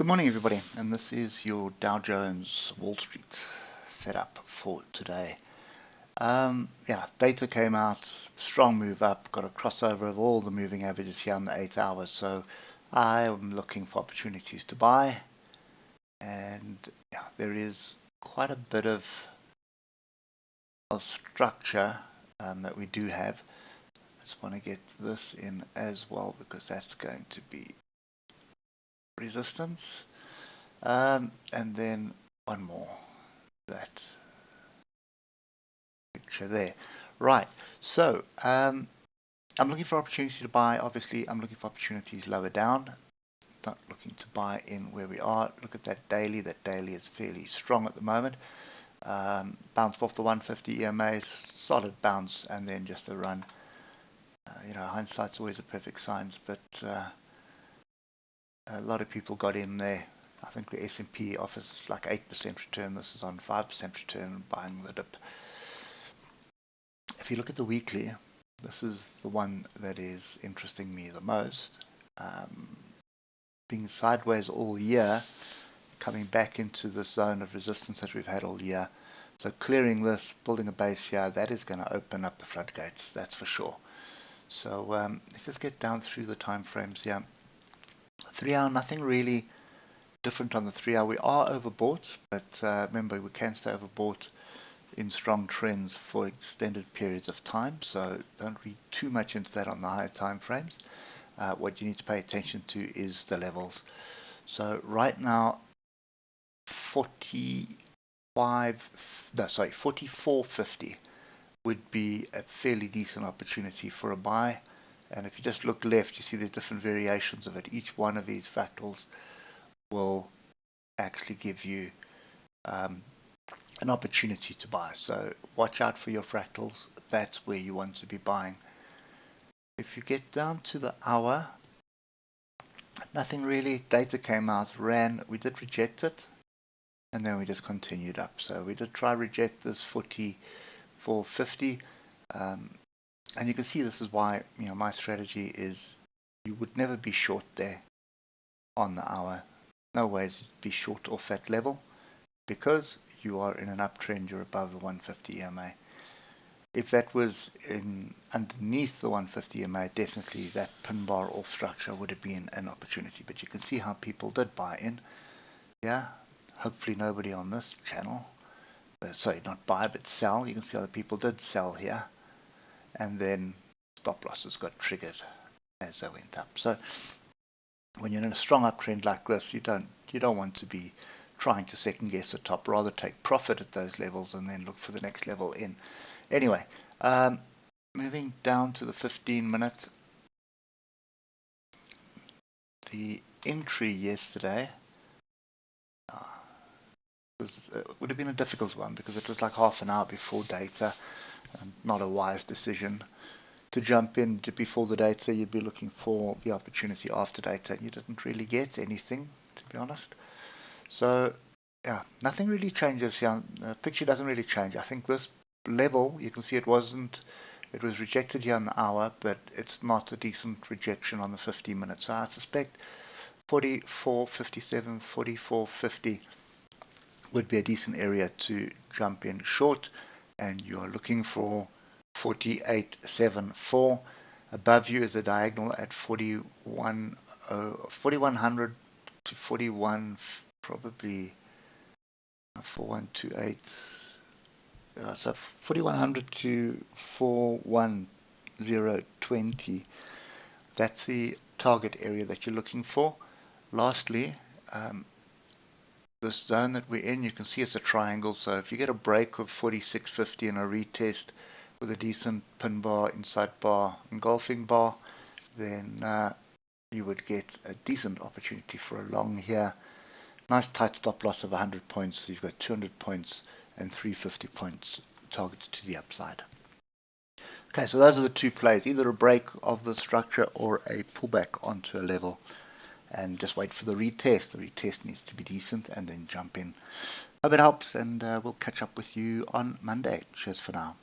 Good morning, everybody, and this is your Dow Jones Wall Street setup for today. Data came out, strong move up, got a crossover of all the moving averages here on the 8 hours, so I am looking for opportunities to buy, and there is quite a bit of structure that we do have. I just want to get this in as well because that's going to be resistance, and then one more, that picture there. Right, so I'm looking for opportunity to buy. Obviously I'm looking for opportunities lower down, not looking to buy in where we are. Look at that daily is fairly strong at the moment. Bounced off the 150 EMA, solid bounce, and then just a run. Hindsight's always a perfect science, but a lot of people got in there. I think the S&P offers like 8% return. This is on 5% return, buying the dip. If you look at the weekly, this is the one that is interesting me the most. Being sideways all year, coming back into the zone of resistance that we've had all year. So clearing this, building a base here, that is going to open up the floodgates, that's for sure. So let's just get down through the time frames here. 3 hour, nothing really different on the 3 hour. We are overbought, but remember, we can stay overbought in strong trends for extended periods of time, so don't read too much into that on the higher time frames. What you need to pay attention to is the levels. So right now 44.50 would be a fairly decent opportunity for a buy. And if you just look left, you see there's different variations of it. Each one of these fractals will actually give you an opportunity to buy. So watch out for your fractals. That's where you want to be buying. If you get down to the hour, nothing really. Data came out, ran. We did reject it, and then we just continued up. So we did try reject this 44.50. And you can see this is why my strategy is you would never be short there on the hour. No ways to be short off that level because you are in an uptrend. You're above the 150 EMA. If that was underneath the 150 EMA, definitely that pin bar off structure would have been an opportunity. But you can see how people did buy in. Yeah, hopefully nobody on this channel. Sorry, not buy but sell. You can see how the people did sell here. And then stop losses got triggered as they went up. So when you're in a strong uptrend like this, you don't want to be trying to second guess the top. Rather take profit at those levels and then look for the next level in. Anyway, moving down to the 15-minute, the entry yesterday would have been a difficult one because it was like half an hour before data. Not a wise decision to jump in before the data. You'd be looking for the opportunity after data, and you didn't really get anything, to be honest. So yeah, nothing really changes here. The picture doesn't really change. I think this level, you can see it was rejected here on the hour, but it's not a decent rejection on the 15-minute. So I suspect 44.57, 44.50 would be a decent area to jump in short. And you're looking for 48.74. Above you is a diagonal at 4100 to 41, probably 4128. So 4100 to 41020. That's the target area that you're looking for. Lastly, this zone that we're in, you can see it's a triangle. So if you get a break of 46.50 and a retest with a decent pin bar, inside bar, engulfing bar, then you would get a decent opportunity for a long here. Nice tight stop loss of 100 points. So you've got 200 points and 350 points targets to the upside. Okay, so those are the two plays, either a break of the structure or a pullback onto a level. And just wait for the retest. The retest needs to be decent and then jump in. Hope it helps, and we'll catch up with you on Monday. Cheers for now.